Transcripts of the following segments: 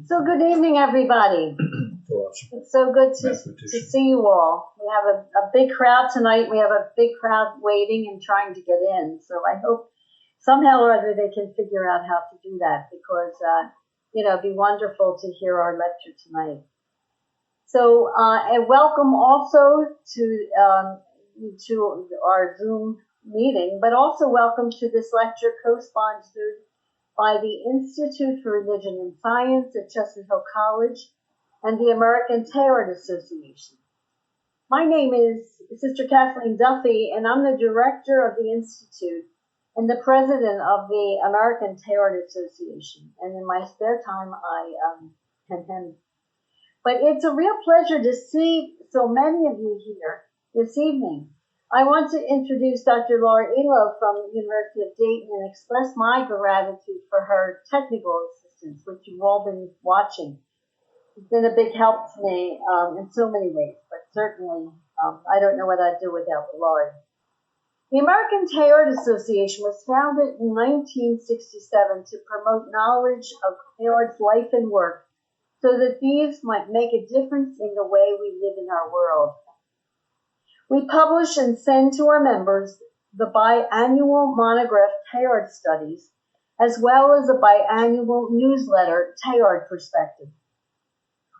So good evening, everybody. It's so good to see you all. We have a big crowd tonight. We have a big crowd waiting and trying to get in. So I hope somehow or other they can figure out how to do that because, it'd be wonderful to hear our lecture tonight. So, and welcome also to our Zoom meeting, but also welcome to this lecture co-sponsored by the Institute for Religion and Science at Chestnut Hill College and the American Teilhard Association. My name is Sister Kathleen Duffy, and I'm the director of the Institute and the president of the American Teilhard Association. And in my spare time, I can. But it's a real pleasure to see so many of you here this evening. I want to introduce Dr. Laura Elo from the University of Dayton and express my gratitude for her technical assistance, which you've all been watching. It's been a big help to me in so many ways, but certainly I don't know what I'd do without Laura. The American Teilhard Association was founded in 1967 to promote knowledge of Teilhard's life and work so that these might make a difference in the way we live in our world. We publish and send to our members the biannual monograph Teilhard Studies, as well as a biannual newsletter, Teilhard Perspective.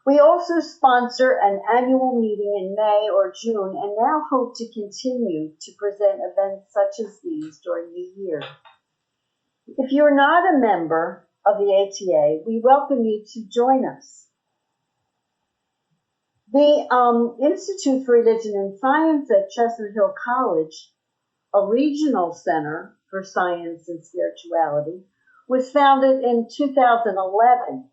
We also sponsor an annual meeting in May or June and now hope to continue to present events such as these during the year. If you're not a member of the ATA, we welcome you to join us. The Institute for Religion and Science at Chestnut Hill College, a regional center for science and spirituality, was founded in 2011.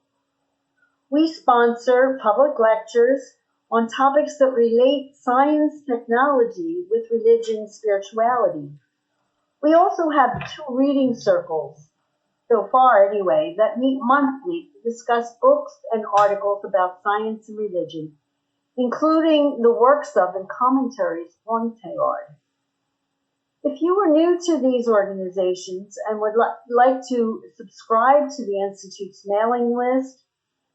We sponsor public lectures on topics that relate science technology with religion and spirituality. We also have 2 reading circles, so far anyway, that meet monthly to discuss books and articles about science and religion, including the works of and commentaries on Teilhard. If you are new to these organizations and would like to subscribe to the Institute's mailing list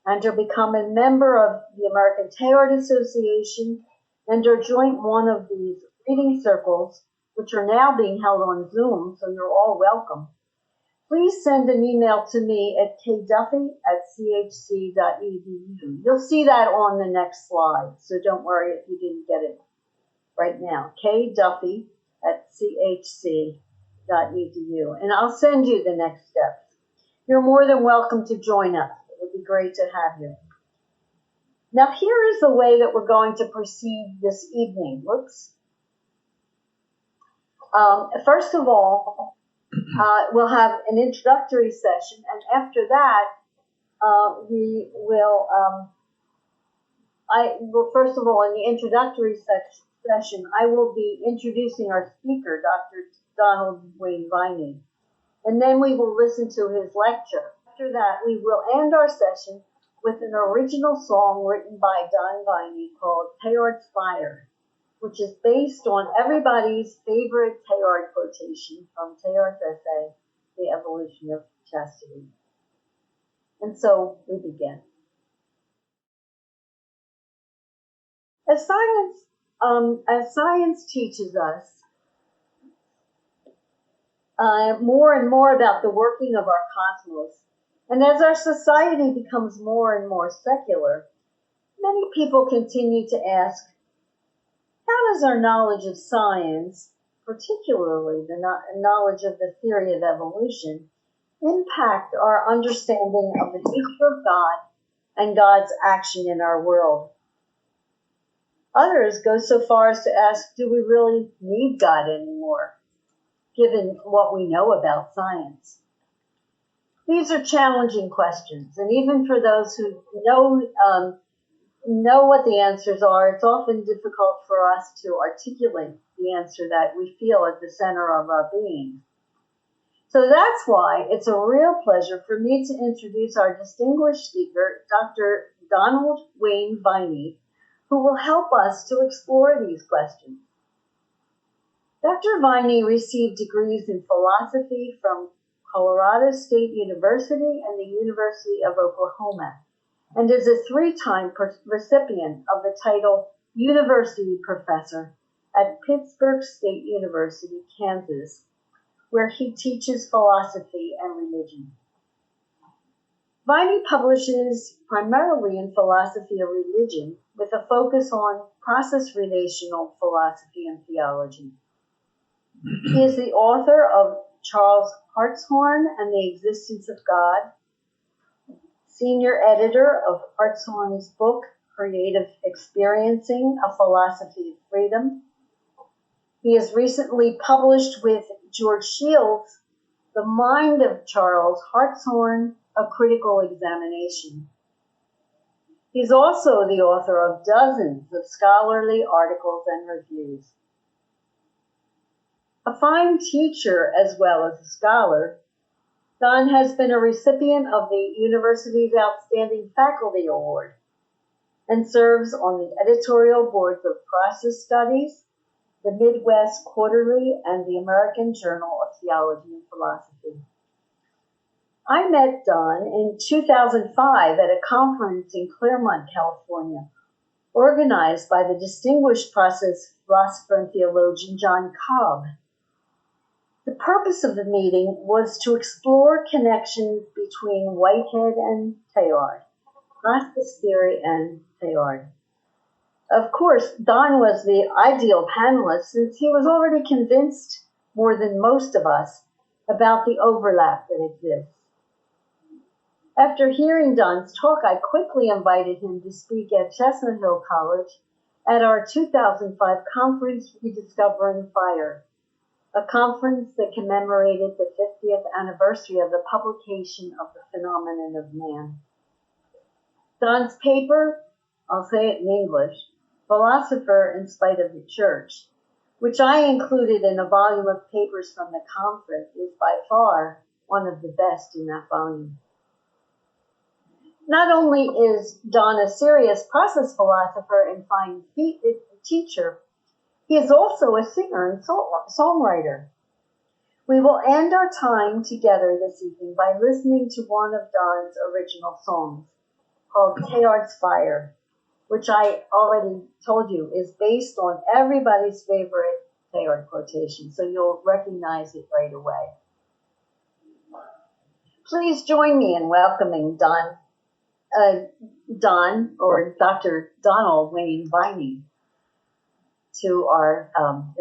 and to become a member of the American Teilhard Association and or join one of these reading circles, which are now being held on Zoom, so you're all welcome, please send an email to me at kduffy@chc.edu. You'll see that on the next slide, so don't worry if you didn't get it right now. kduffy@chc.edu, and I'll send you the next steps. You're more than welcome to join us. It would be great to have you. Now, here is the way that we're going to proceed this evening. First of all, we'll have an introductory session, and after that, we will, first of all, in the introductory session, I will be introducing our speaker, Dr. Donald Wayne Viney, and then we will listen to his lecture. After that, we will end our session with an original song written by Don Viney called Teilhard's Fire, which is based on everybody's favorite Teilhard quotation from Teilhard's essay, The Evolution of Chastity. And so we begin. As science teaches us more and more about the working of our cosmos, and as our society becomes more and more secular, many people continue to ask, how does our knowledge of science, particularly the knowledge of the theory of evolution, impact our understanding of the nature of God and God's action in our world? Others go so far as to ask, do we really need God anymore, given what we know about science? These are challenging questions, and even for those who know what the answers are, it's often difficult for us to articulate the answer that we feel at the center of our being. So that's why it's a real pleasure for me to introduce our distinguished speaker, Dr. Donald Wayne Viney, who will help us to explore these questions. Dr. Viney received degrees in philosophy from Colorado State University and the University of Oklahoma, and is a 3-time recipient of the title University Professor at Pittsburg State University, Kansas, where he teaches philosophy and religion. Viney publishes primarily in philosophy of religion with a focus on process-relational philosophy and theology. He is the author of Charles Hartshorne and the Existence of God, senior editor of Hartshorne's book, Creative Experiencing, A Philosophy of Freedom. He has recently published with George Shields, The Mind of Charles Hartshorne, A Critical Examination. He's also the author of dozens of scholarly articles and reviews. A fine teacher as well as a scholar, Don has been a recipient of the university's Outstanding Faculty Award and serves on the editorial boards of Process Studies, the Midwest Quarterly, and the American Journal of Theology and Philosophy. I met Don in 2005 at a conference in Claremont, California, organized by the distinguished process philosopher and theologian John Cobb. The purpose of the meeting was to explore connections between Whitehead and Teilhard, process theory and Teilhard. Of course, Don was the ideal panelist since he was already convinced, more than most of us, about the overlap that exists. After hearing Don's talk, I quickly invited him to speak at Chestnut Hill College at our 2005 conference, Rediscovering Fire, a conference that commemorated the 50th anniversary of the publication of The Phenomenon of Man. Don's paper, I'll say it in English, Philosopher in Spite of the Church, which I included in a volume of papers from the conference, is by far one of the best in that volume. Not only is Don a serious process philosopher and fine teacher, he is also a singer and songwriter. We will end our time together this evening by listening to one of Don's original songs, called Teilhard's Fire, which I already told you is based on everybody's favorite Teilhard quotation, so you'll recognize it right away. Please join me in welcoming Don, or Dr. Donald Wayne Viney, to our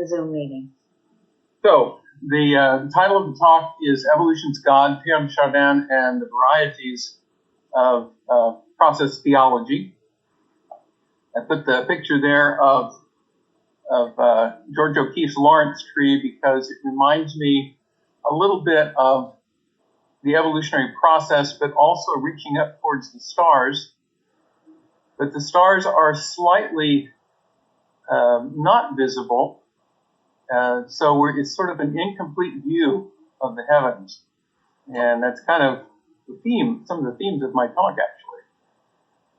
Zoom meeting. So, the title of the talk is Evolution's God, Teilhard de Chardin and the Varieties of Process Theology. I put the picture there of George O'Keeffe's Lawrence tree because it reminds me a little bit of the evolutionary process, but also reaching up towards the stars. But the stars are slightly not visible, so it's sort of an incomplete view of the heavens. And that's kind of the theme, some of the themes of my talk, actually.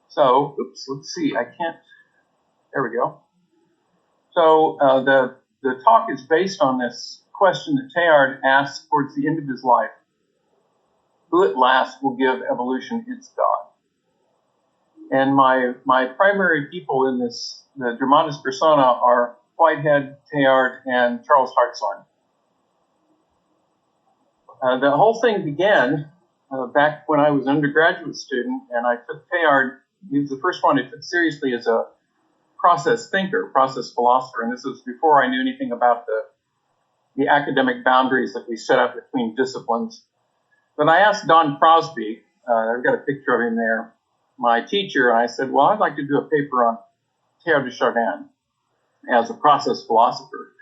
So, let's see, there we go. So the talk is based on this question that Teilhard asked towards the end of his life. Who at last will give evolution its God? And my primary people in this, the dramatis persona, are Whitehead, Teilhard, and Charles Hartshorne. The whole thing began back when I was an undergraduate student, and I took Teilhard. He was the first one I took seriously as a process thinker, process philosopher, and this was before I knew anything about the academic boundaries that we set up between disciplines. Then I asked Don Crosby, I've got a picture of him there, my teacher, and I said, well, I'd like to do a paper on Teilhard de Chardin as a process philosopher.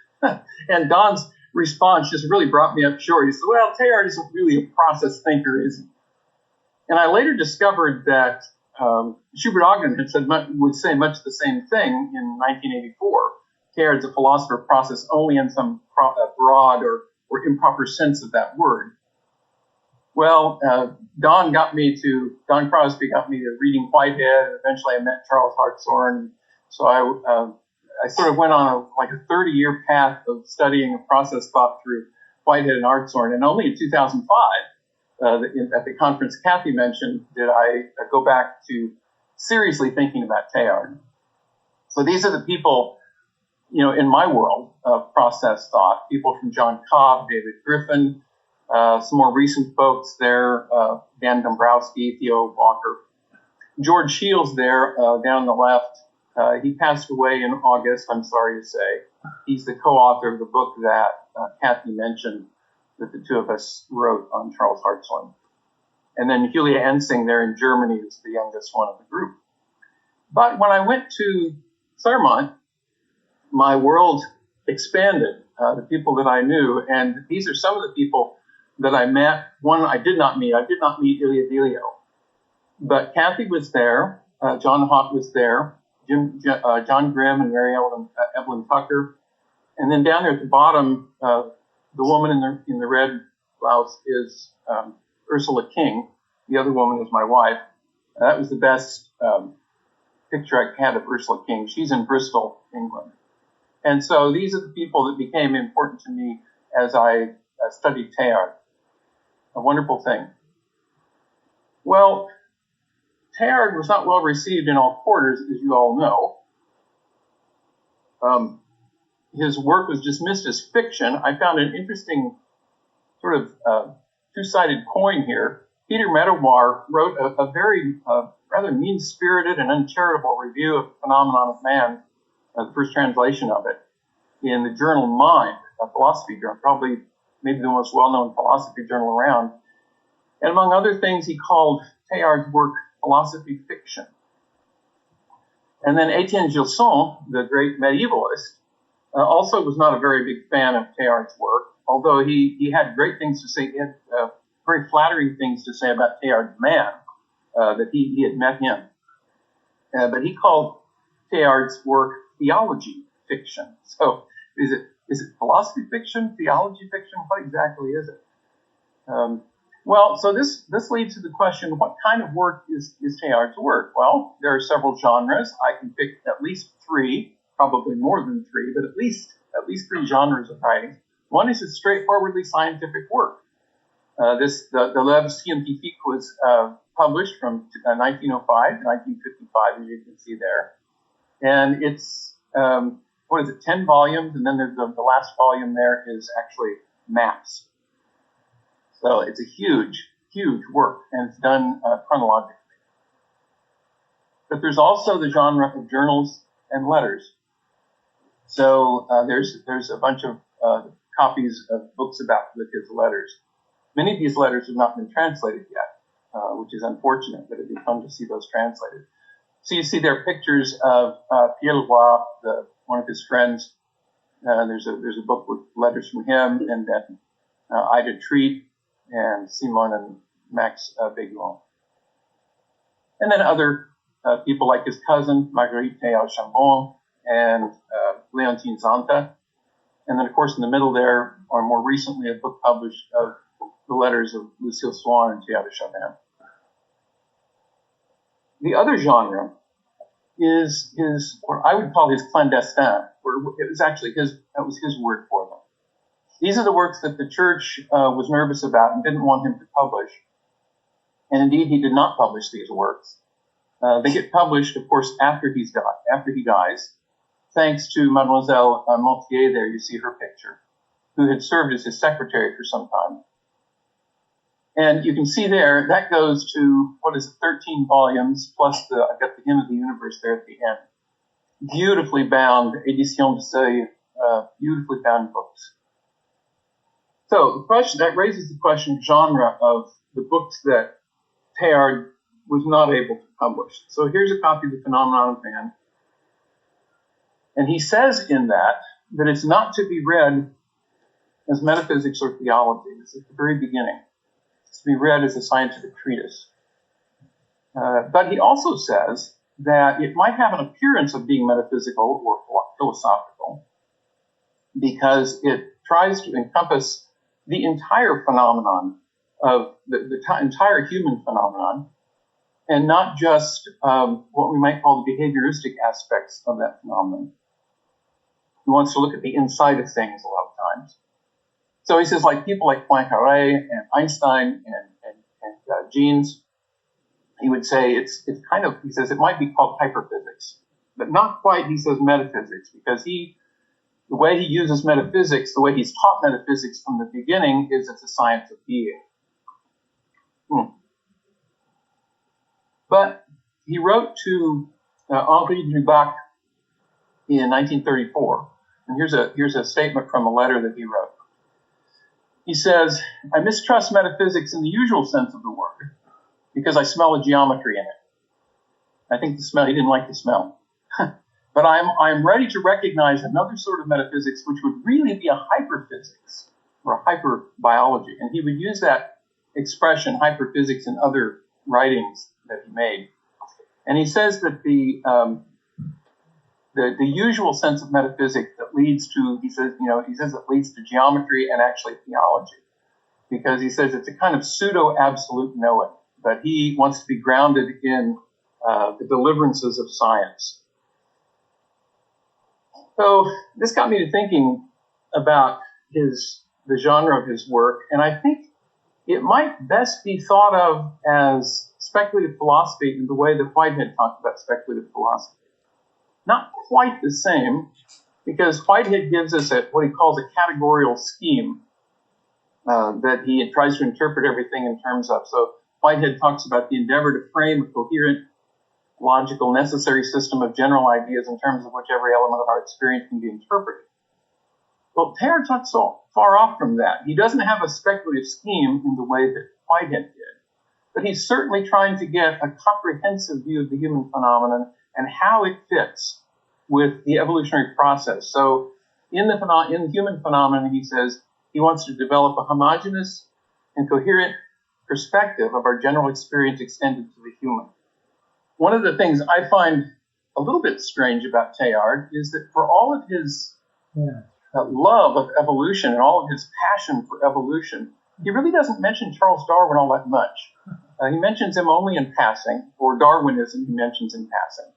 And Don's response just really brought me up short. He said, well, Teilhard isn't really a process thinker, is he? And I later discovered that Schubert Ogden would say much the same thing in 1984. Teilhard's a philosopher of process only in some broad or improper sense of that word. Well, Don Crosby got me to reading Whitehead, and eventually I met Charles Hartshorne. So I sort of went on a 30-year path of studying a process thought through Whitehead and Hartshorne. And only in 2005, at the conference Kathy mentioned, did I go back to seriously thinking about Teilhard. So these are the people, in my world of process thought, people from John Cobb, David Griffin, some more recent folks there, Dan Dombrowski, Theo Walker. George Shields there, down the left, he passed away in August, I'm sorry to say. He's the co-author of the book that Kathy mentioned that the two of us wrote on Charles Hartshorne. And then Julia Ensing there in Germany is the youngest one of the group. But when I went to Claremont, my world expanded, the people that I knew, and these are some of the people that I met. One I did not meet. I did not meet Ilia Delio. But Kathy was there, John Haught was there, John Grimm and Mary Evelyn Tucker. And then down there at the bottom, the woman in the red blouse is Ursula King. The other woman is my wife. That was the best picture I had of Ursula King. She's in Bristol, England. And so these are the people that became important to me as I studied Teilhard. A wonderful thing. Well, Teilhard was not well received in all quarters, as you all know. His work was dismissed as fiction. I found an interesting sort of two-sided coin here. Peter Medawar wrote a very rather mean-spirited and uncharitable review of the Phenomenon of Man, the first translation of it, in the journal Mind, a philosophy journal, probably maybe the most well-known philosophy journal around. And among other things, he called Teilhard's work philosophy fiction. And then Etienne Gilson, the great medievalist, also was not a very big fan of Teilhard's work, although he had great things to say. He had very flattering things to say about Teilhard's man, that he had met him. But he called Teilhard's work theology fiction. So is it philosophy fiction, theology fiction? What exactly is it? Well, so this leads to the question, what kind of work is Teilhard's work? Well, there are several genres. I can pick at least three, probably more than three, but at least three genres of writing. One is a straightforwardly scientific work. The L'Œuvre Scientifique was published from 1905 to 1955, as you can see there. And it's, 10 volumes, and then there's the last volume there is actually maps. So it's a huge, huge work, and it's done chronologically. But there's also the genre of journals and letters. So there's a bunch of copies of books with his letters. Many of these letters have not been translated yet, which is unfortunate, but it'd be fun to see those translated. So you see there pictures of Pierre Leroy, one of his friends. There's a book with letters from him, and then Ida Treat, and Simon and Max Beguin. And then other people like his cousin, Marguerite Teilhard Chambon, and Leontine Zanta. And then, of course, in the middle there, or more recently, a book published of the letters of Lucille Swan and Teilhard de Chardin. The other genre is what I would call his clandestin, where it was actually that was his word for them. These are the works that the church was nervous about and didn't want him to publish. And indeed, he did not publish these works. They get published, of course, after he dies, thanks to Mademoiselle Montier there, you see her picture, who had served as his secretary for some time. And you can see there, that goes to, 13 volumes, plus I've got the Hymn of the Universe there at the end. Beautifully bound, Édition de Seuil, beautifully bound books. So that raises the question of genre of the books that Teilhard was not able to publish. So here's a copy of The Phenomenon of Man. And he says in that it's not to be read as metaphysics or theology. It's at the very beginning. It's to be read as a scientific treatise. But he also says that it might have an appearance of being metaphysical or philosophical because it tries to encompass the entire phenomenon of the entire human phenomenon, and not just what we might call the behavioristic aspects of that phenomenon. He wants to look at the inside of things a lot of times. So he says, like people like Poincaré and Einstein and Jeans, he would say it's kind of, he says it might be called hyperphysics, but not quite, he says, metaphysics, because the way he uses metaphysics, the way he's taught metaphysics from the beginning is it's a science of being. But he wrote to Henri Lubac in 1934, and here's a statement from a letter that he wrote. He says, I mistrust metaphysics in the usual sense of the word, because I smell a geometry in it. I think the smell, he didn't like the smell. But I'm ready to recognize another sort of metaphysics, which would really be a hyperphysics or a hyperbiology. And he would use that expression, hyperphysics, in other writings that he made. And he says that the usual sense of metaphysics that leads to, he says it leads to geometry and actually theology, because he says it's a kind of pseudo-absolute knowing, but he wants to be grounded in the deliverances of science. So this got me to thinking about the genre of his work, and I think it might best be thought of as speculative philosophy in the way that Whitehead talked about speculative philosophy. Not quite the same, because Whitehead gives us what he calls a categorical scheme that he tries to interpret everything in terms of. So Whitehead talks about the endeavor to frame a coherent, logical, necessary system of general ideas in terms of which every element of our experience can be interpreted. Well, Teilhard's not so far off from that. He doesn't have a speculative scheme in the way that Whitehead did, but he's certainly trying to get a comprehensive view of the human phenomenon and how it fits with the evolutionary process. So in the human phenomenon, he says he wants to develop a homogeneous and coherent perspective of our general experience extended to the human. One of the things I find a little bit strange about Teilhard is that for all of his love of evolution and all of his passion for evolution, he really doesn't mention Charles Darwin all that much. He mentions him only in passing, or Darwinism he mentions in passing.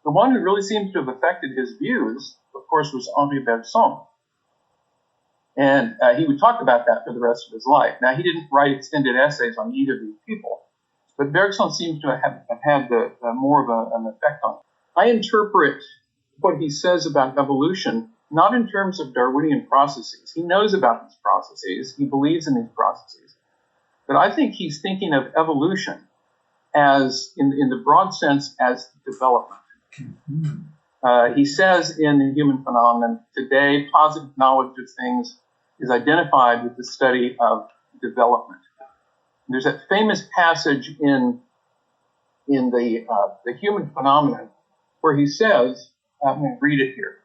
The one who really seems to have affected his views, of course, was Henri Bergson. And he would talk about that for the rest of his life. Now, he didn't write extended essays on either of these people, but Bergson seems to have had more of an effect on him. I interpret what he says about evolution not in terms of Darwinian processes. He knows about these processes. He believes in these processes. But I think he's thinking of evolution as, in the broad sense, as development. He says in The Human Phenomenon, today, positive knowledge of things is identified with the study of development. There's that famous passage in the Human Phenomenon where he says, I'm going to read it here.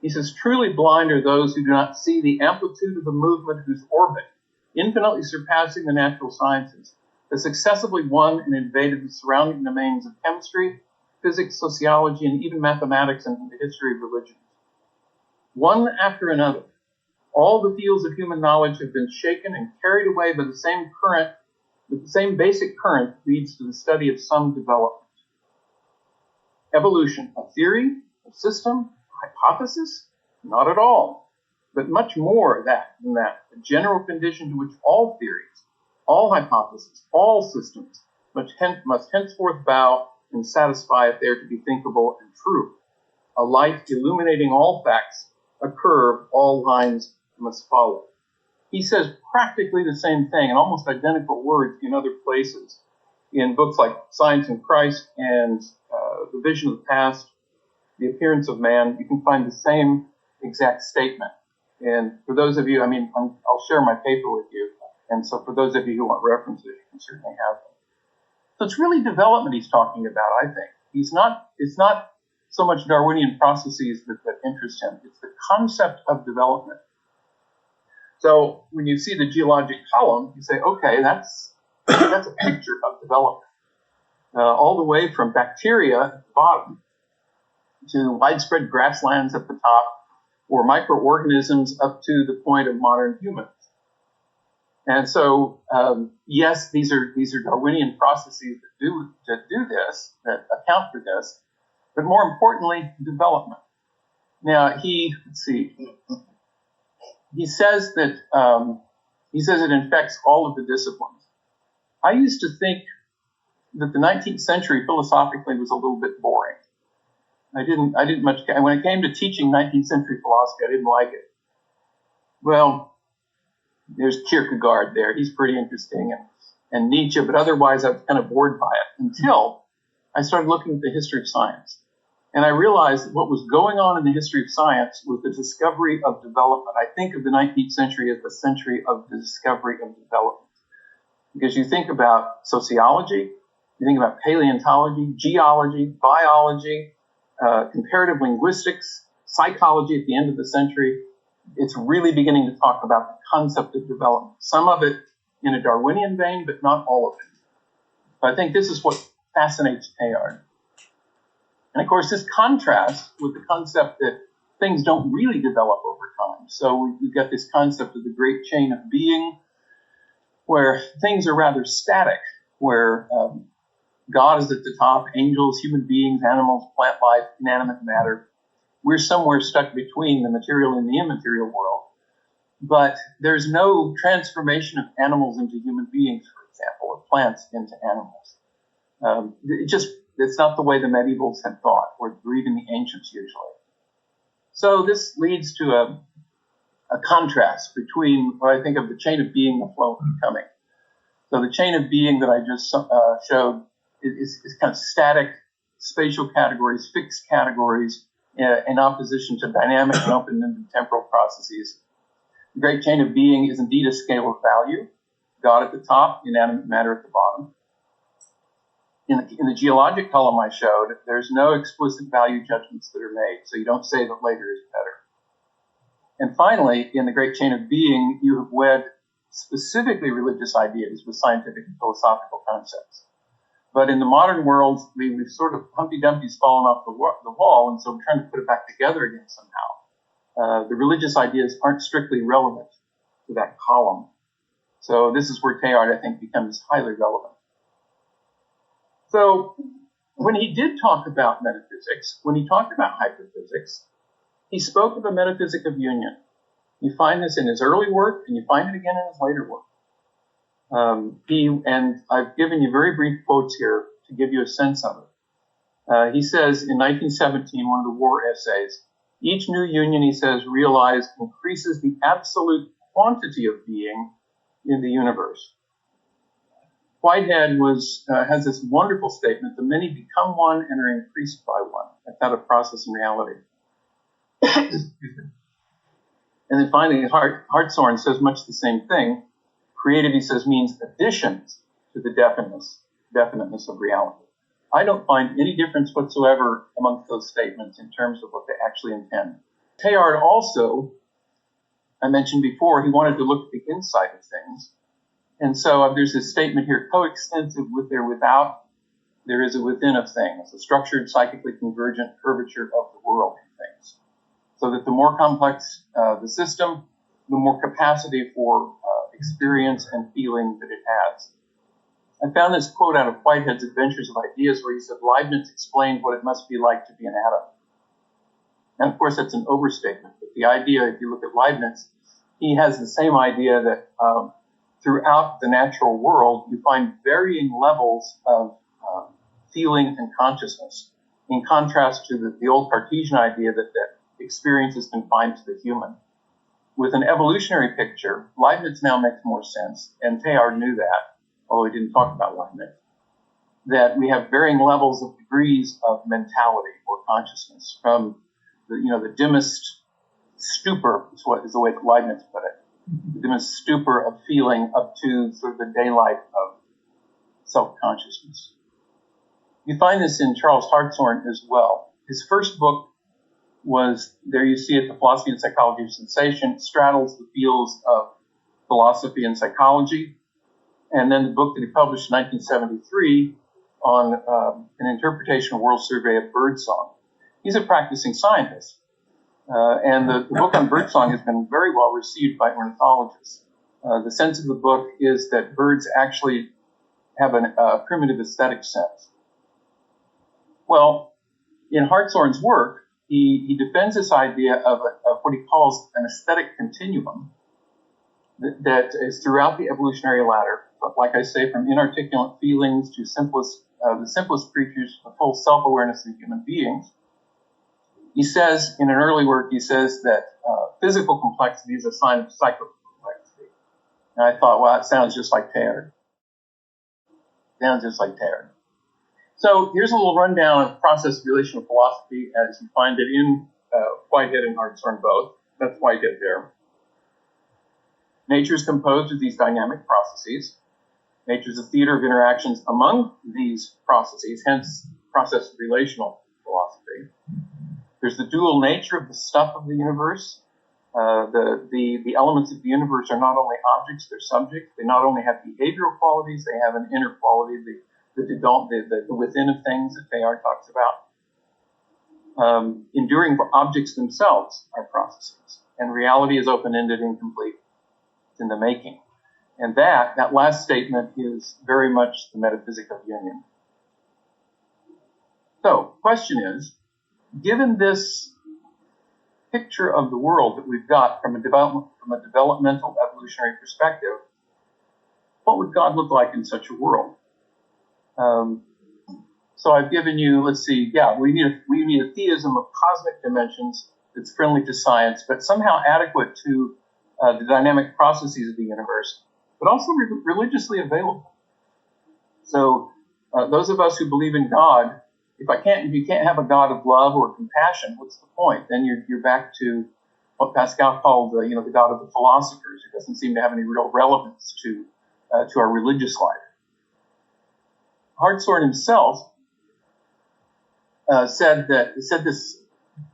He says, truly blind are those who do not see the amplitude of the movement whose orbit, infinitely surpassing the natural sciences, has successively won and invaded the surrounding domains of chemistry, physics, sociology, and even mathematics and the history of religions. One after another, all the fields of human knowledge have been shaken and carried away by the same current, but the same basic current leads to the study of some development. Evolution, a theory, a system, a hypothesis? Not at all, but much more than that, a general condition to which all theories, all hypotheses, all systems must henceforth bow and satisfy if they are to be thinkable and true. A light illuminating all facts, a curve all lines must follow. He says practically the same thing in almost identical words in other places. In books like Science and Christ and The Vision of the Past, The Appearance of Man, you can find the same exact statement. And for those of you, I'll share my paper with you. And so for those of you who want references, you can certainly have them. So it's really development he's talking about, I think. It's not so much Darwinian processes that interest him. It's the concept of development. So when you see the geologic column, you say, okay, that's a picture of development. All the way from bacteria at the bottom to widespread grasslands at the top, or microorganisms up to the point of modern humans. And so, yes, these are Darwinian processes that do this, that account for this, but more importantly, development. Now, let's see. he says that it infects all of the disciplines. I used to think that the 19th century philosophically was a little bit boring. I didn't much, when it came to teaching 19th century philosophy, I didn't like it. Well, there's Kierkegaard there. He's pretty interesting, and Nietzsche, but otherwise I was kind of bored by it until I started looking at the history of science. And I realized that what was going on in the history of science was the discovery of development. I think of the 19th century as the century of the discovery of development. Because you think about sociology, you think about paleontology, geology, biology, comparative linguistics, psychology at the end of the century. It's really beginning to talk about the concept of development. Some of it in a Darwinian vein, but not all of it. But I think this is what fascinates Teilhard. And of course, this contrasts with the concept that things don't really develop over time. So we've got this concept of the great chain of being, where things are rather static, where God is at the top, angels, human beings, animals, plant life, inanimate matter. We're somewhere stuck between the material and the immaterial world. But there's no transformation of animals into human beings, for example, or plants into animals. It's not the way the medievals had thought, or even the ancients usually. So this leads to a contrast between what I think of the chain of being, the flow of becoming. So the chain of being that I just showed is kind of static spatial categories, fixed categories, in opposition to dynamic and open-ended temporal processes. The great chain of being is indeed a scale of value. God at the top, inanimate matter at the bottom. In the geologic column I showed, there's no explicit value judgments that are made, so you don't say that later is better. And finally, in the great chain of being, you have wed specifically religious ideas with scientific and philosophical concepts. But in the modern world, we've sort of Humpty Dumpty's fallen off the wall, and so we're trying to put it back together again somehow. The religious ideas aren't strictly relevant to that column. So this is where Teilhard, I think, becomes highly relevant. So when he did talk about metaphysics, when he talked about hyperphysics, he spoke of a metaphysic of union. You find this in his early work, and you find it again in his later work. And I've given you very brief quotes here to give you a sense of it. He says in 1917, one of the war essays, each new union, he says, realized increases the absolute quantity of being in the universe. Whitehead has this wonderful statement, the many become one and are increased by one. That's not a process in reality. And then finally, Hartshorne says much the same thing. Creative, he says, means additions to the definiteness of reality. I don't find any difference whatsoever amongst those statements in terms of what they actually intend. Teilhard also, I mentioned before, he wanted to look at the inside of things. And so there's this statement here, coextensive with their without, there is a within of things, a structured, psychically convergent curvature of the world of things. So that the more complex the system, the more capacity for experience and feeling that it has. I found this quote out of Whitehead's Adventures of Ideas where he said, Leibniz explained what it must be like to be an atom. And of course, that's an overstatement. But the idea, if you look at Leibniz, he has the same idea that throughout the natural world, you find varying levels of feeling and consciousness, in contrast to the old Cartesian idea that experience is confined to the human. With an evolutionary picture, Leibniz now makes more sense, and Teilhard knew that, although he didn't talk about Leibniz, that we have varying levels of degrees of mentality or consciousness, from the dimmest stupor, is the way that Leibniz put it, the dimmest stupor of feeling up to sort of the daylight of self-consciousness. You find this in Charles Hartshorne as well. His first book was, there you see it, The Philosophy and Psychology of Sensation. It straddles the fields of philosophy and psychology. And then the book that he published in 1973 on an interpretation of World Survey of Birdsong. He's a practicing scientist. And the book on birdsong has been very well received by ornithologists. The sense of the book is that birds actually have a primitive aesthetic sense. Well, in Hartshorne's work, he defends this idea of what he calls an aesthetic continuum that is throughout the evolutionary ladder. But like I say, from inarticulate feelings to the simplest creatures, the full self-awareness of human beings. He says, in an early work, he says that physical complexity is a sign of psychical complexity. And I thought, well, that sounds just like Teilhard. So here's a little rundown of process relational philosophy as you find it in Whitehead and Hartshorne both. That's Whitehead there. Nature is composed of these dynamic processes. Nature is a theater of interactions among these processes, hence process relational philosophy. There's the dual nature of the stuff of the universe. The elements of the universe are not only objects, they're subjects. They not only have behavioral qualities, they have an inner quality, the within of things that Teilhard talks about. Enduring objects themselves are processes, and reality is open-ended, incomplete. It's in the making. And that last statement is very much the metaphysic of union. So, question is, given this picture of the world that we've got from a developmental evolutionary perspective, what would God look like in such a world? So I've given you, let's see, we need a theism of cosmic dimensions that's friendly to science, but somehow adequate to the dynamic processes of the universe, but also religiously available. So those of us who believe in God, if you can't have a God of love or compassion, what's the point? Then you're back to what Pascal called the God of the philosophers, who doesn't seem to have any real relevance to our religious life. Hartshorne himself said this,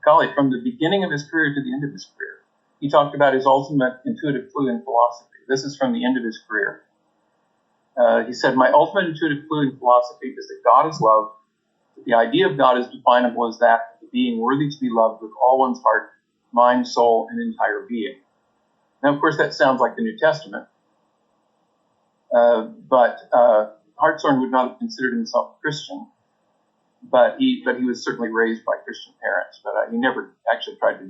from the beginning of his career to the end of his career. He talked about his ultimate intuitive clue in philosophy. This is from the end of his career. He said, "My ultimate intuitive clue in philosophy is that God is love. That the idea of God is definable as that of the being worthy to be loved with all one's heart, mind, soul, and entire being." Now, of course, that sounds like the New Testament. But Hartshorne would not have considered himself a Christian, but he was certainly raised by Christian parents. But he never actually tried to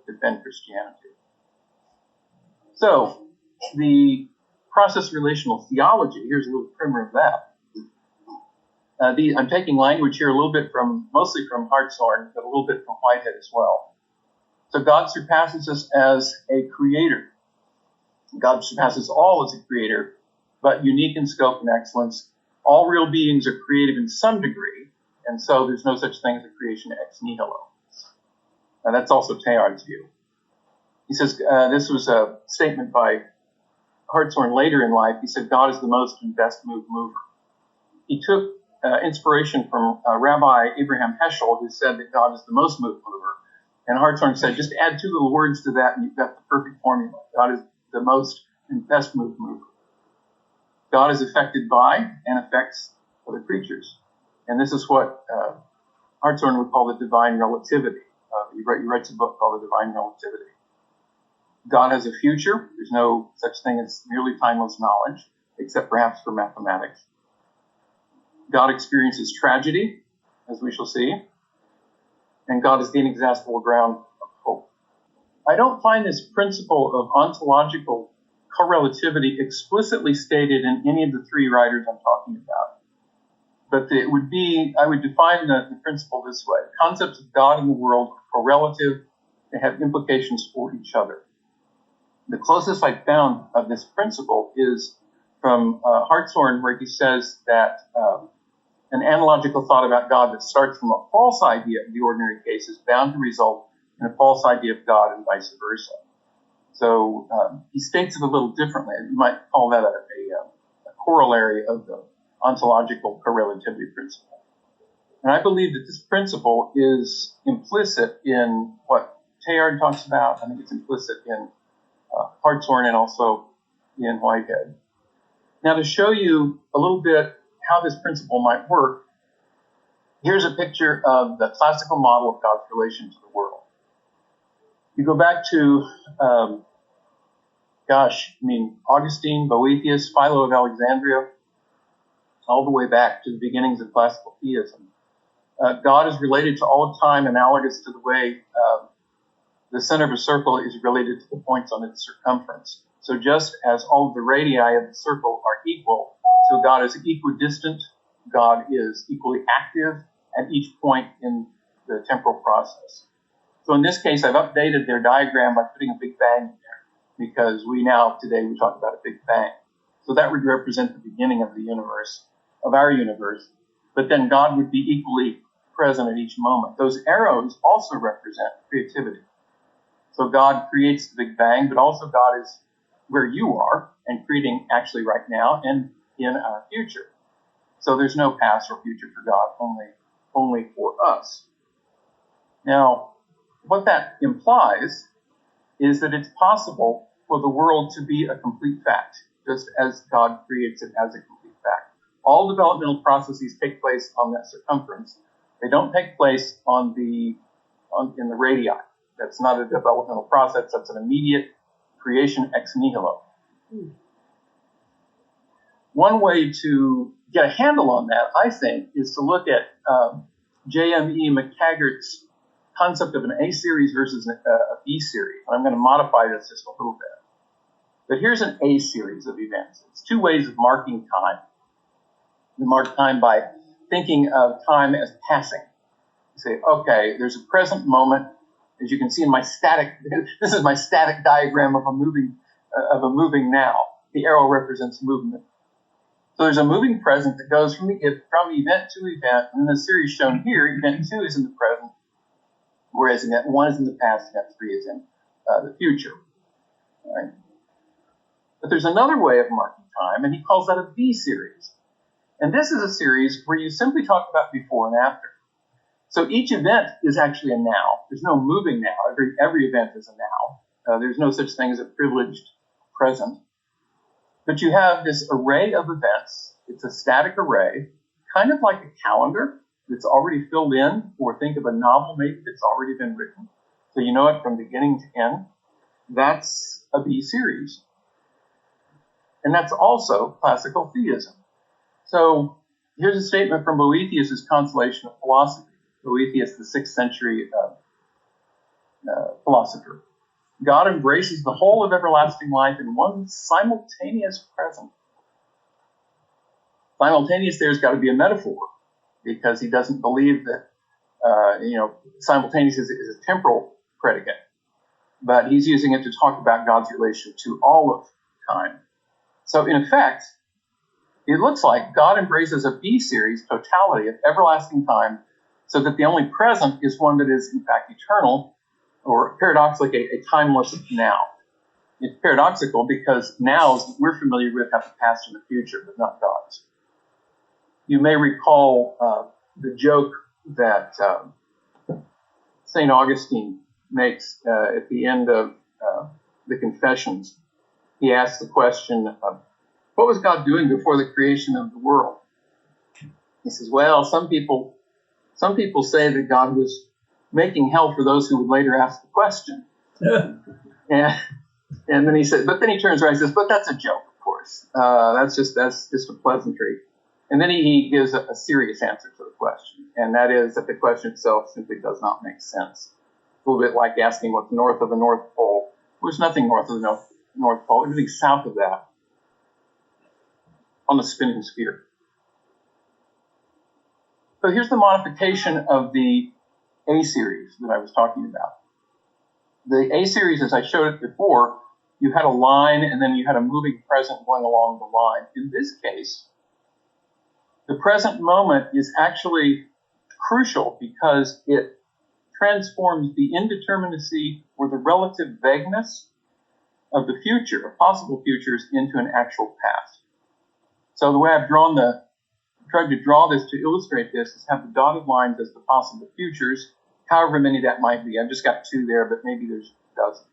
defend Christianity. So the process relational theology. Here's a little primer of that. I'm taking language here a little bit mostly from Hartshorne, but a little bit from Whitehead as well. So God surpasses us as a creator. God surpasses all as a creator, but unique in scope and excellence. All real beings are creative in some degree, and so there's no such thing as a creation ex nihilo. Now that's also Teilhard's view. He says, this was a statement by Hartshorne later in life. He said, God is the most and best moved mover. He took inspiration from Rabbi Abraham Heschel, who said that God is the most moved mover. And Hartshorne said, just add two little words to that and you've got the perfect formula. God is the most and best moved mover. God is affected by and affects other creatures. And this is what Hartshorne would call the divine relativity. He writes a book called The Divine Relativity. God has a future. There's no such thing as merely timeless knowledge, except perhaps for mathematics. God experiences tragedy, as we shall see, and God is the inexhaustible ground of hope. I don't find this principle of ontological correlativity explicitly stated in any of the three writers I'm talking about. But I would define the principle this way. Concepts of God and the world are correlative. They have implications for each other. The closest I found of this principle is from Hartshorne, where he says that an analogical thought about God that starts from a false idea of the ordinary case is bound to result in a false idea of God and vice versa. So he states it a little differently. You might call that a corollary of the ontological correlativity principle. And I believe that this principle is implicit in what Teilhard talks about. I think it's implicit in Hartshorne and also in Whitehead. Now, to show you a little bit how this principle might work, here's a picture of the classical model of God's relation to the world. You go back to, Augustine, Boethius, Philo of Alexandria, all the way back to the beginnings of classical theism. God is related to all of time, analogous to the way the center of a circle is related to the points on its circumference. So just as all of the radii of the circle are equal, so God is equidistant, God is equally active at each point in the temporal process. So in this case, I've updated their diagram by putting a Big Bang in there, because today we talk about a Big Bang. So that would represent the beginning of the universe, of our universe, but then God would be equally present at each moment. Those arrows also represent creativity. So God creates the Big Bang, but also God is where you are and creating actually right now and in our future. So there's no past or future for God, only for us. Now, what that implies is that it's possible for the world to be a complete fact, just as God creates it as a complete fact. All developmental processes take place on that circumference. They don't take place in the radii. That's not a developmental process. That's an immediate creation ex nihilo. One way to get a handle on that, I think, is to look at J.M.E. McTaggart's concept of an A series versus a B series. I'm going to modify this just a little bit. But here's an A series of events. It's two ways of marking time. You mark time by thinking of time as passing. You say, okay, there's a present moment. As you can see in my this is my static diagram of a moving now. The arrow represents movement. So there's a moving present that goes from event to event. And in the series shown here, event 2 is in the present, whereas event 1 is in the past, event 3 is in the future. All right? But there's another way of marking time, and he calls that a V series. And this is a series where you simply talk about before and after. So each event is actually a now. There's no moving now. Every event is a now. There's no such thing as a privileged present. But you have this array of events. It's a static array, kind of like a calendar that's already filled in, or think of a novel maybe that's already been written. So you know it from beginning to end. That's a B series. And that's also classical theism. So here's a statement from Boethius' Consolation of Philosophy. Boethius, the 6th century philosopher. God embraces the whole of everlasting life in one simultaneous present. Simultaneous there's got to be a metaphor, because he doesn't believe that simultaneous is a temporal predicate, but he's using it to talk about God's relation to all of time. So in effect, it looks like God embraces a B series totality of everlasting time, so that the only present is one that is in fact eternal, or paradoxically a timeless now. It's paradoxical because nows that we're familiar with have a past and a future, but not God's. You may recall the joke that St. Augustine makes at the end of the Confessions. He asks the question, what was God doing before the creation of the world? He says, well, some people say that God was making hell for those who would later ask the question. and then he said, but then he turns around and says, but that's a joke, of course. That's just a pleasantry. And then he gives a serious answer to the question, and that is that the question itself simply does not make sense. A little bit like asking what's north of the North Pole. There's nothing north of the North Pole, everything south of that on the spinning sphere. So here's the modification of the A series that I was talking about. The A series, as I showed it before, you had a line and then you had a moving present going along the line. In this case, the present moment is actually crucial because it transforms the indeterminacy or the relative vagueness of the future, of possible futures, into an actual past. So the way I've tried to draw this to illustrate this is have the dotted lines as the possible futures, however many that might be. I've just got 2 there, but maybe there's dozens,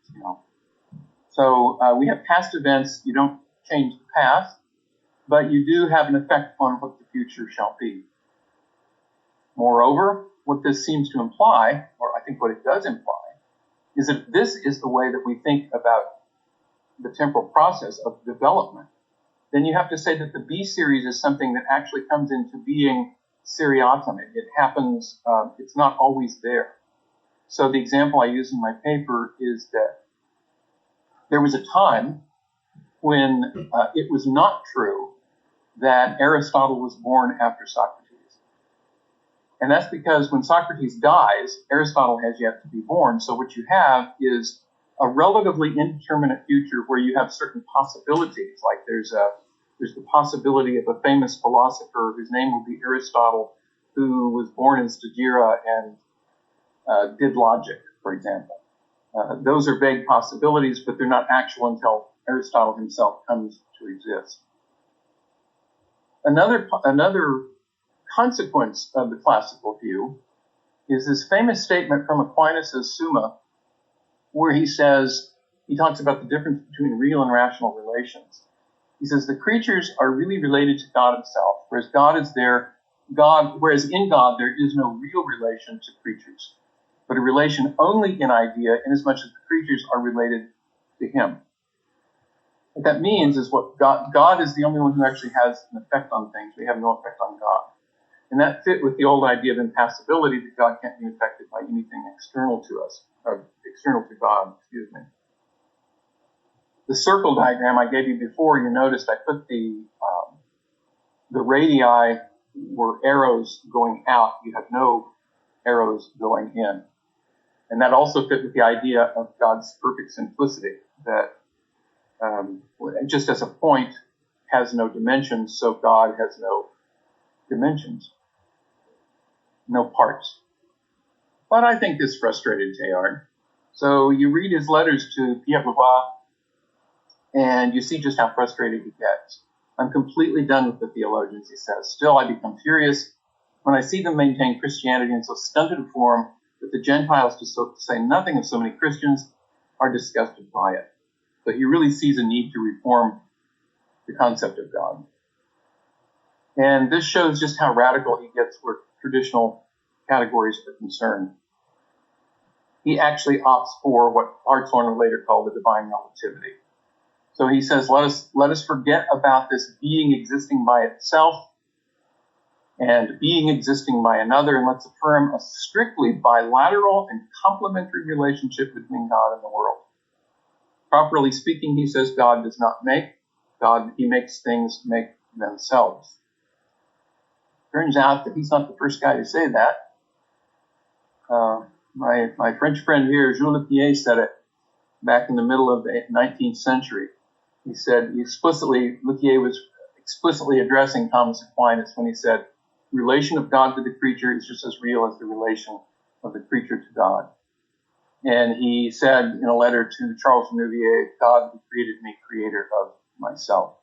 So we have past events. You don't change the past, but you do have an effect on what the future shall be. Moreover, what this seems to imply, or I think what it does imply, is that this is the way that we think about the temporal process of development. Then you have to say that the B series is something that actually comes into being seriatim. It happens, it's not always there. So the example I use in my paper is that there was a time when it was not true that Aristotle was born after Socrates. And that's because when Socrates dies, Aristotle has yet to be born. So what you have is a relatively indeterminate future where you have certain possibilities. Like there's the possibility of a famous philosopher whose name will be Aristotle, who was born in Stagira and did logic, for example. Those are vague possibilities, but they're not actual until Aristotle himself comes to exist. Another consequence of the classical view is this famous statement from Aquinas of Summa, where he talks about the difference between real and rational relations. He says the creatures are really related to God himself, whereas in God there is no real relation to creatures, but a relation only in idea, inasmuch as the creatures are related to him. What that means is God is the only one who actually has an effect on things. We have no effect on God. And that fit with the old idea of impassibility, that God can't be affected by anything external to us, or external to God, The circle diagram I gave you before, you noticed I put the radii were arrows going out. You have no arrows going in. And that also fit with the idea of God's perfect simplicity, that just as a point has no dimensions, so God has no dimensions, no parts. But I think this frustrated Teilhard. So you read his letters to Pierre Leroy, and you see just how frustrated he gets. I'm completely done with the theologians, he says. Still, I become furious when I see them maintain Christianity in so stunted a form that the Gentiles, to say nothing of so many Christians, are disgusted by it. But he really sees a need to reform the concept of God. And this shows just how radical he gets where traditional categories are concerned. He actually opts for what Hartshorne later called the divine relativity. So he says, let us forget about this being existing by itself and being existing by another, and let's affirm a strictly bilateral and complementary relationship between God and the world. Properly speaking, he says, God does not make. He makes things make themselves. Turns out that he's not the first guy to say that. My French friend here, Jules Lepier, said it back in the middle of the 19th century. He said Lepier was explicitly addressing Thomas Aquinas when he said, relation of God to the creature is just as real as the relation of the creature to God. And he said in a letter to Charles Renouvier, God who created me, creator of myself.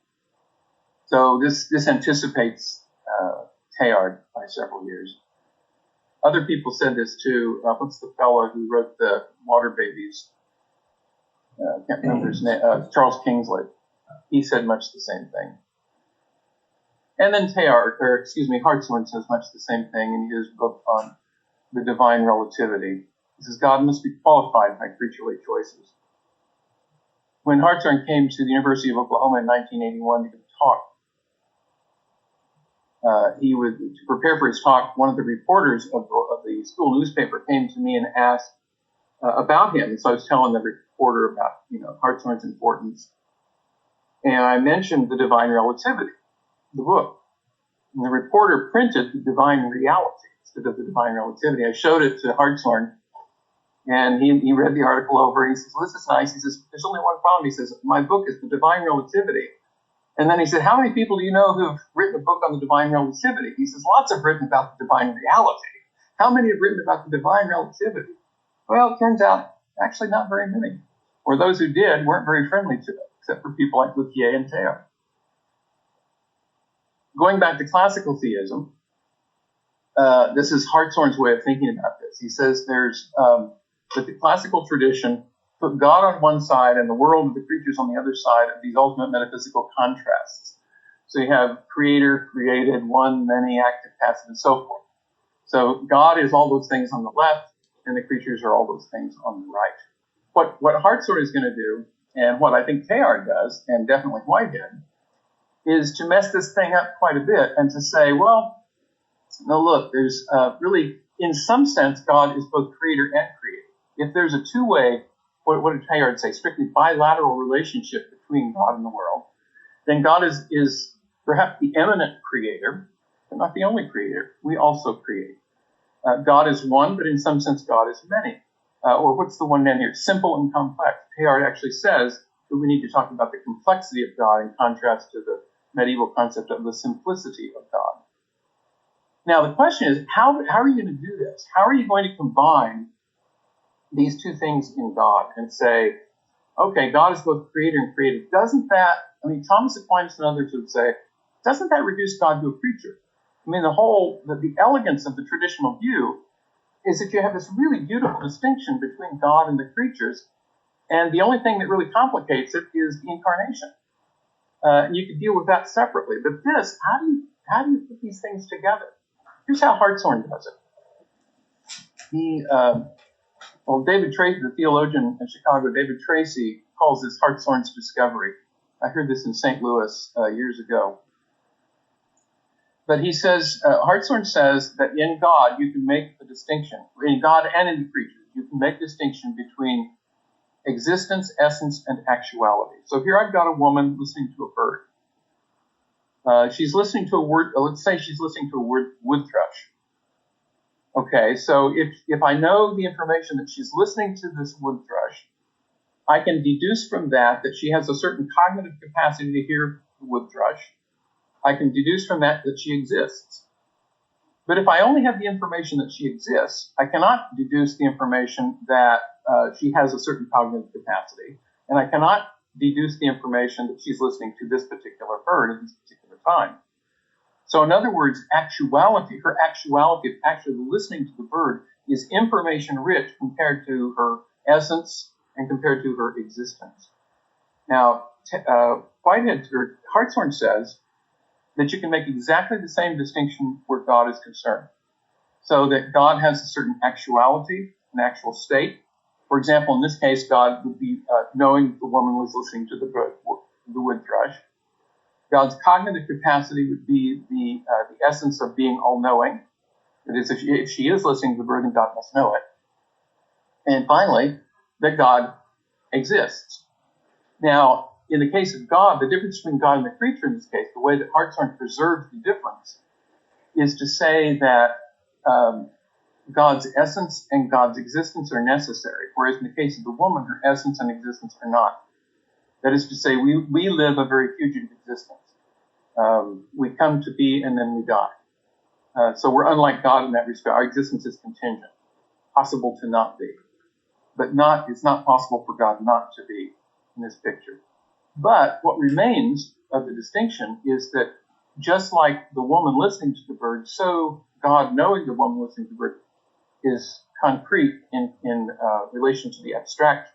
So this anticipates Teilhard by several years. Other people said this too. What's the fellow who wrote the Water Babies? I can't remember his name. Charles Kingsley. He said much the same thing. And then Hartshorne says much the same thing in his book on the divine relativity. He says God must be qualified by creaturely choices. When Hartshorne came to the University of Oklahoma in 1981 to give a talk, to prepare for his talk, one of the reporters of the school newspaper came to me and asked about him. And so I was telling the reporter about, Hartshorne's importance. And I mentioned the divine relativity, the book. And the reporter printed the divine reality instead of the divine relativity. I showed it to Hartshorne, and he read the article over, and he says, well, this is nice. He says, there's only one problem. He says, my book is the divine relativity. And then he said, how many people do you know who have written a book on the divine relativity? He says, lots have written about the divine reality. How many have written about the divine relativity? Well, it turns out actually not very many. Or those who did weren't very friendly to it, except for people like Lepier and Teilhard. Going back to classical theism, this is Hartshorne's way of thinking about this. He says that the classical tradition put God on one side and the world of the creatures on the other side of these ultimate metaphysical contrasts. So you have creator, created, one, many, active, passive, and so forth. So God is all those things on the left, and the creatures are all those things on the right. What Hartshorne is going to do, and what I think Teilhard does, and definitely Whitehead, is to mess this thing up quite a bit and to say, well, Now look, there's really, in some sense, God is both creator and created. If there's a two-way, what did Teilhard say, strictly bilateral relationship between God and the world, then God is perhaps the eminent creator, but not the only creator. We also create. God is one, but in some sense God is many. Or what's the one down here? Simple and complex. Teilhard actually says that we need to talk about the complexity of God in contrast to the medieval concept of the simplicity of God. Now the question is, how are you going to do this? How are you going to combine these two things in God and say, okay, God is both creator and created? Doesn't that, Thomas Aquinas and others would say, doesn't that reduce God to a creature? The elegance of the traditional view is that you have this really beautiful distinction between God and the creatures, and the only thing that really complicates it is the incarnation. You could deal with that separately, but this, how do you put these things together? Here's how Hartshorne does it. David Tracy, the theologian in Chicago, David Tracy, calls this Hartshorne's discovery. I heard this in St. Louis years ago. But he says, Hartshorne says that in God you can make a distinction, in God and in the creatures, you can make a distinction between existence, essence, and actuality. So here I've got a woman listening to a bird. She's listening to a word, let's say she's listening to a wood thrush. Okay, so if I know the information that she's listening to this wood thrush, I can deduce from that she has a certain cognitive capacity to hear the wood thrush. I can deduce from that she exists. But if I only have the information that she exists, I cannot deduce the information that she has a certain cognitive capacity, and I cannot deduce the information that she's listening to this particular bird at this particular time. So in other words, actuality, her actuality of actually listening to the bird is information rich compared to her essence and compared to her existence. Now, Hartshorne says that you can make exactly the same distinction where God is concerned. So that God has a certain actuality, an actual state. For example, in this case, God would be knowing the woman was listening to the wood thrush. God's cognitive capacity would be the essence of being all-knowing. That is, if she is listening to the bird, then God must know it. And finally, that God exists. Now, in the case of God, the difference between God and the creature in this case, the way that Hartshorne preserves the difference, is to say that God's essence and God's existence are necessary, whereas in the case of the woman, her essence and existence are not. That is to say, we live a very fugitive existence. We come to be and then we die. So we're unlike God in that respect. Our existence is contingent, possible to not be. But it's not possible for God not to be in this picture. But what remains of the distinction is that just like the woman listening to the bird, so God knowing the woman listening to the bird is concrete in relation to the abstract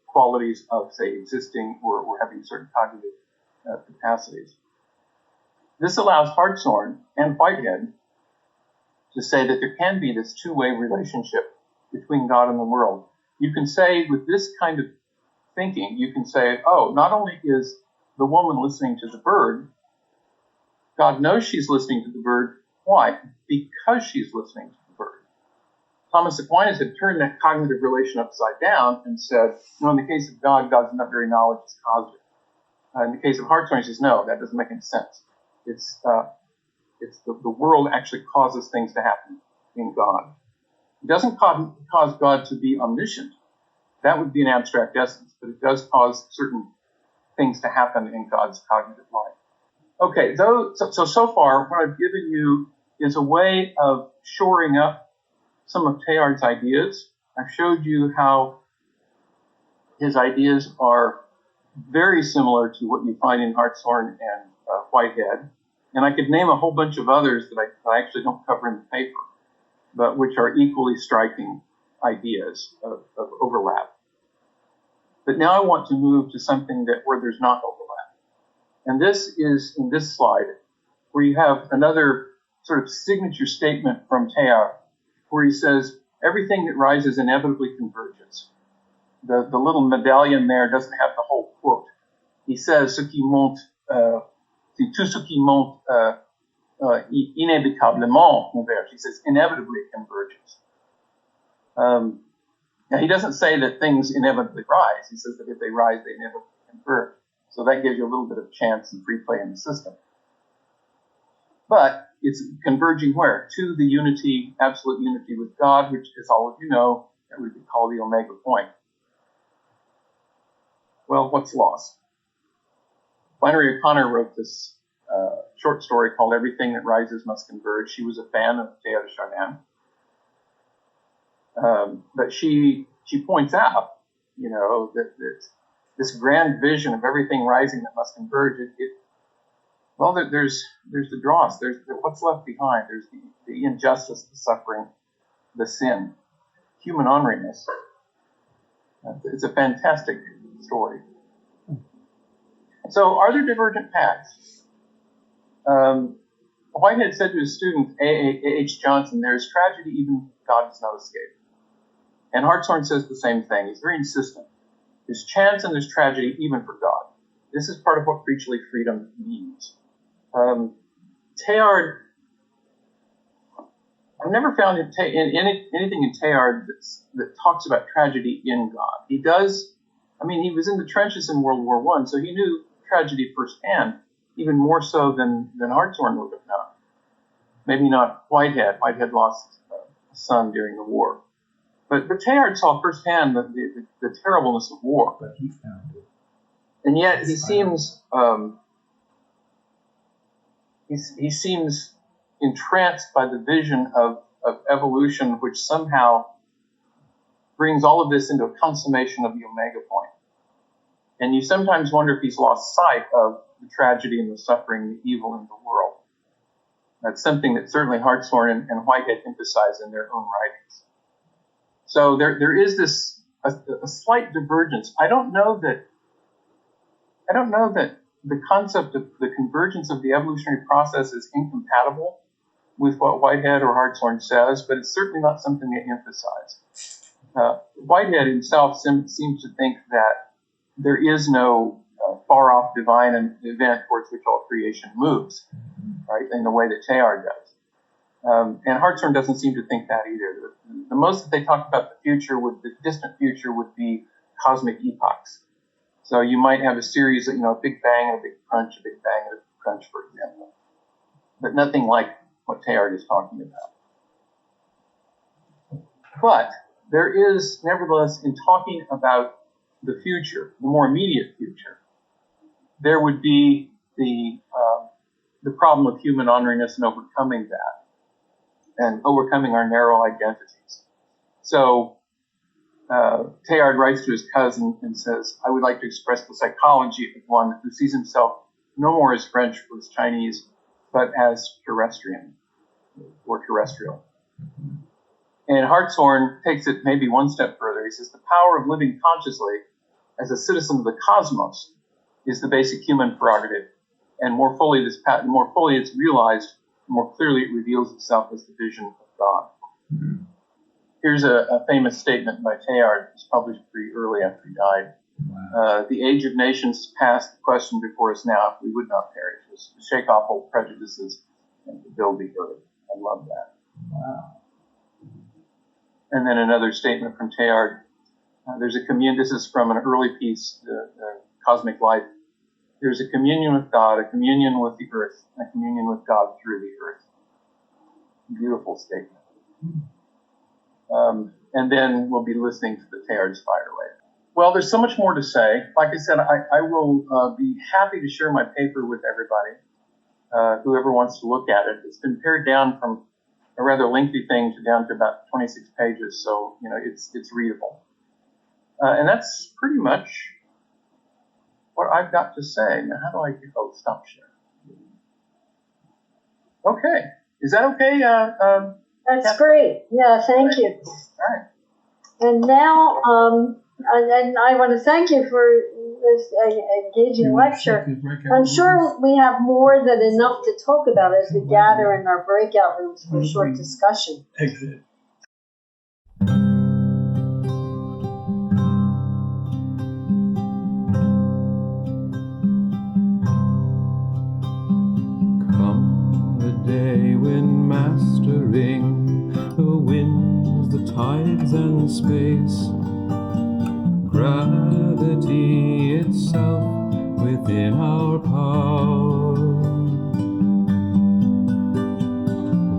qualities of, say, existing or having certain cognitive capacities. This allows Hartshorne and Whitehead to say that there can be this two-way relationship between God and the world. You can say with this kind of thinking, you can say, not only is the woman listening to the bird, God knows she's listening to the bird. Why? Because she's listening to the bird. Thomas Aquinas had turned that cognitive relation upside down and said, in the case of God, God's not very knowledge, it's causative. In the case of Hartshorne, he says, no, that doesn't make any sense. It's the world actually causes things to happen in God. It doesn't cause God to be omniscient. That would be an abstract essence, but it does cause certain things to happen in God's cognitive life. Okay, so far, what I've given you is a way of shoring up some of Teilhard's ideas. I've showed you how his ideas are very similar to what you find in Hartshorne and Whitehead. And I could name a whole bunch of others that I actually don't cover in the paper, but which are equally striking ideas of overlap. But now I want to move to something where there's not overlap. And this is in this slide, where you have another sort of signature statement from Teilhard, where he says, everything that rises inevitably converges. The little medallion there doesn't have the whole quote. He says, ce qui monte, tout ce qui monte inévitablement converge. He says inevitably it converges. Now, he doesn't say that things inevitably rise. He says that if they rise, they inevitably converge. So that gives you a little bit of chance and free play in the system. But it's converging where? To the unity, absolute unity with God, which, as all of you know, that we could call the omega point. Well, what's lost? Flannery O'Connor wrote this short story called Everything That Rises Must Converge. She was a fan of Teilhard de Chardin. But she points out, that this grand vision of everything rising that must converge, there's the dross, there's what's left behind, there's the injustice, the suffering, the sin, human orneriness. It's a fantastic story. So, are there divergent paths? Whitehead said to his student, A.H. Johnson, there is tragedy even God does not escape. And Hartshorne says the same thing. He's very insistent. There's chance and there's tragedy even for God. This is part of what creaturely freedom means. Teilhard, I've never found anything in Teilhard that talks about tragedy in God. He does, he was in the trenches in World War I, so he knew tragedy firsthand, even more so than Hartshorne would have known. Maybe not Whitehead. Whitehead lost a son during the war. But Teilhard saw firsthand the terribleness of war. But he found it. And yet he seems he seems entranced by the vision of evolution, which somehow brings all of this into a consummation of the omega point. And you sometimes wonder if he's lost sight of the tragedy and the suffering, the evil in the world. That's something that certainly Hartshorne and Whitehead emphasize in their own writings. So there is this a slight divergence. I don't know that the concept of the convergence of the evolutionary process is incompatible with what Whitehead or Hartshorne says, but it's certainly not something they emphasize. Whitehead himself seems to think that there is no far-off divine event towards which all creation moves, right, in the way that Teilhard does. And Hartshorne doesn't seem to think that either. The most that they talk about the distant future would be cosmic epochs. So you might have a series of, a big bang and a big crunch, a big bang and a big crunch, for example. But nothing like what Teilhard is talking about. But there is, nevertheless, in talking about the future, the more immediate future, there would be the problem of human orneriness and overcoming that, and overcoming our narrow identities. So Teilhard writes to his cousin and says, I would like to express the psychology of one who sees himself no more as French or as Chinese, but as terrestrian or terrestrial. And Hartshorne takes it maybe one step further. He says the power of living consciously as a citizen of the cosmos is the basic human prerogative. And more fully it's realized, the more clearly it reveals itself as the vision of God. Mm-hmm. Here's a famous statement by Teilhard. It was published pretty early after he died. Wow. The age of nations past, the question before us now, if we would not perish, was to shake off old prejudices and to build the earth. I love that. Wow. And then another statement from Teilhard. There's a communion, this is from an early piece, the Cosmic Life. There's a communion with God, a communion with the earth, a communion with God through the earth. Beautiful statement. And then we'll be listening to the Teilhard Spire later. Well, there's so much more to say. Like I said, I will be happy to share my paper with everybody, whoever wants to look at it. It's been pared down from a rather lengthy thing down to about 26 pages, so it's readable. And that's pretty much what I've got to say. Now, how do I stop sharing? Okay, is that okay? That's great. Yeah, thank you. All right. And now, and I want to thank you for this engaging lecture. I'm sure we have more than enough to talk about as we gather in our breakout rooms for a short discussion. Exit. Come the day conquering the winds, the tides, and space. Gravity itself within our power.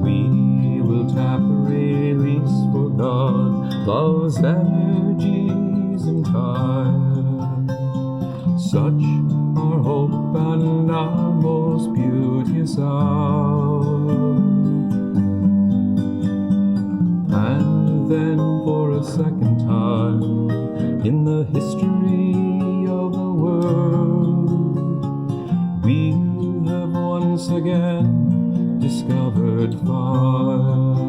We will tap a release for God, love's energies entire. Such our hope and our most beauteous hour. And then for a second time in the history of the world, we have once again discovered fire.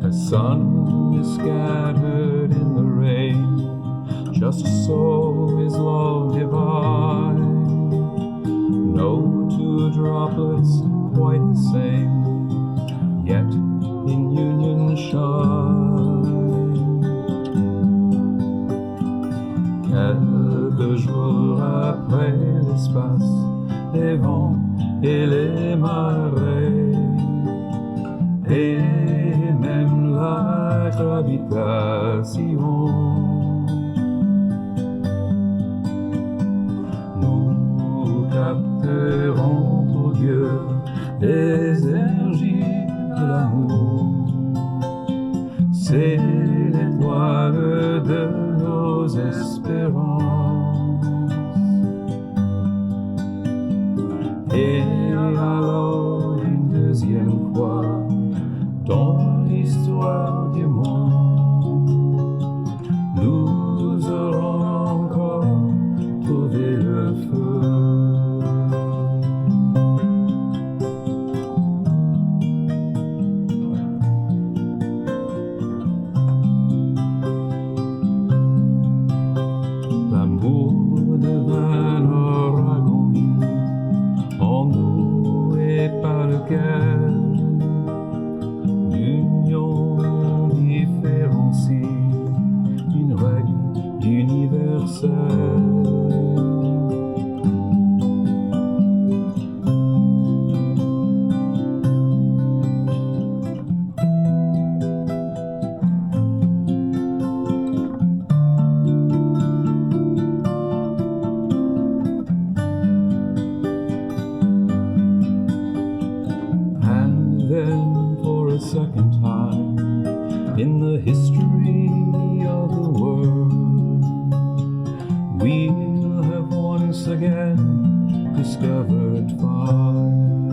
The sun is scattered in the rain, just so is love divine. No two droplets quite the same, yet in union shine. Quelques jours après l'espace, les vents et les marées, et même la gravitation, nous capterons pour Dieu les énergies de l'amour. C'est l'étoile de nos espérances. Et alors une deuxième fois dans l'histoire du monde, nous aurons encore trouvé le feu. L'amour devint notre agonie, en nous et pas lequel l'union différencie une règle universelle. And then for a second time in the history of the world, we'll have once again discovered fire.